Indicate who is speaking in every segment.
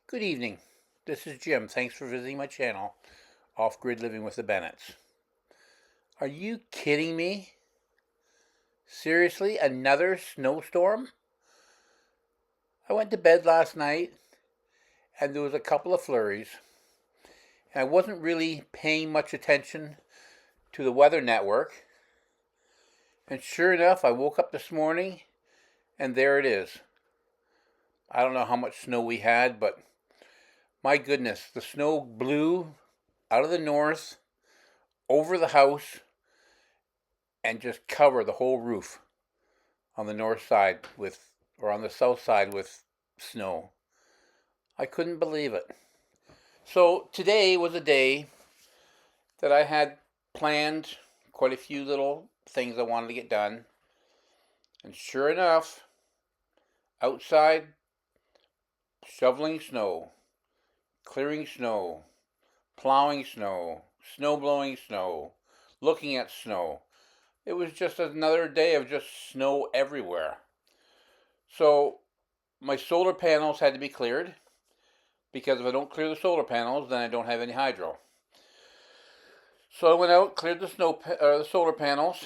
Speaker 1: Good evening. This is Jim. Thanks for visiting my channel, Off Grid Living with the Bennetts. Are you kidding me? Seriously? Another snowstorm? I went to bed last night and there was a couple of flurries. And I wasn't really paying much attention to the weather network. And sure enough, I woke up this morning and there it is. I don't know how much snow we had, but my goodness, the snow blew out of the north over the house and just cover the whole roof on the north side or on the south side with snow. I couldn't believe it. So today was a day that I had planned quite a few little things I wanted to get done. And sure enough, outside, shoveling snow, clearing snow, plowing snow, snow blowing snow, looking at snow. It was just another day of just snow everywhere. So my solar panels had to be cleared, because if I don't clear the solar panels, then I don't have any hydro. So I went out, cleared the solar panels,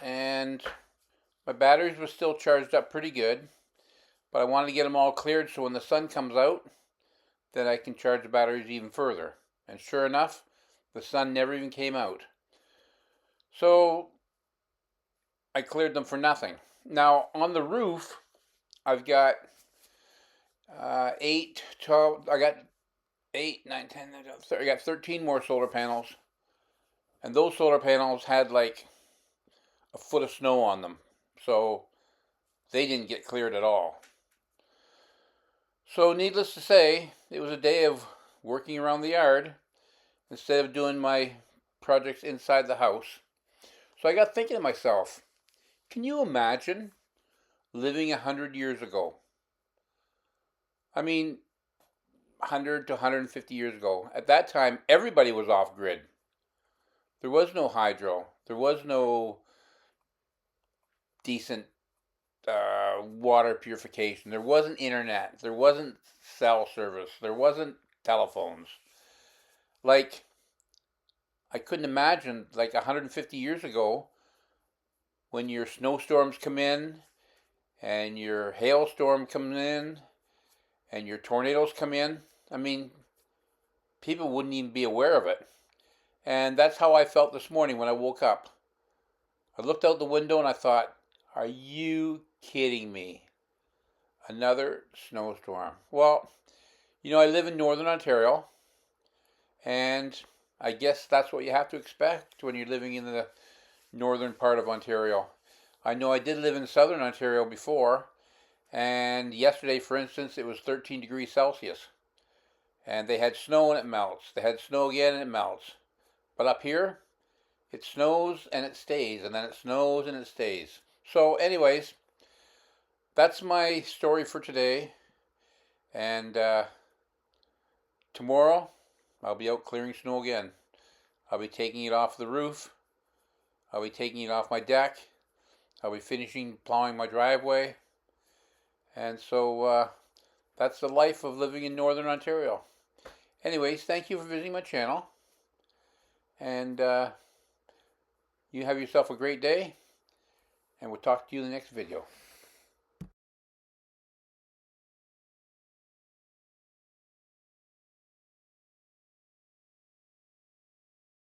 Speaker 1: and my batteries were still charged up pretty good, but I wanted to get them all cleared so when the sun comes out, then I can charge the batteries even further. And sure enough, the sun never even came out. So I cleared them for nothing. Now on the roof, I've got 8, 12, I got 8, 9, 10, I got 13 more solar panels. And those solar panels had like a foot of snow on them. So they didn't get cleared at all. So needless to say, it was a day of working around the yard instead of doing my projects inside the house. So I got thinking to myself, can you imagine living 100 years ago? I mean, 100 to 150 years ago. At that time, everybody was off grid. There was no hydro. There was no decent water purification. There wasn't internet. There wasn't cell service. There wasn't telephones. Like, I couldn't imagine, like 150 years ago, when your snowstorms come in, and your hailstorm comes in, and your tornadoes come in. I mean, people wouldn't even be aware of it. And that's how I felt this morning when I woke up. I looked out the window and I thought, are you kidding me? Another snowstorm. Well, I live in northern Ontario, and I guess that's what you have to expect when you're living in the northern part of Ontario. I know I did live in southern Ontario before, and yesterday, for instance, it was 13 degrees Celsius. And they had snow and it melts. They had snow again and it melts. But up here, it snows and it stays, and then it snows and it stays. So anyways, that's my story for today. And tomorrow, I'll be out clearing snow again. I'll be taking it off the roof. I'll be taking it off my deck. I'll be finishing plowing my driveway. And so that's the life of living in northern Ontario. Anyways, thank you for visiting my channel. And you have yourself a great day. And we'll talk to you in the next video.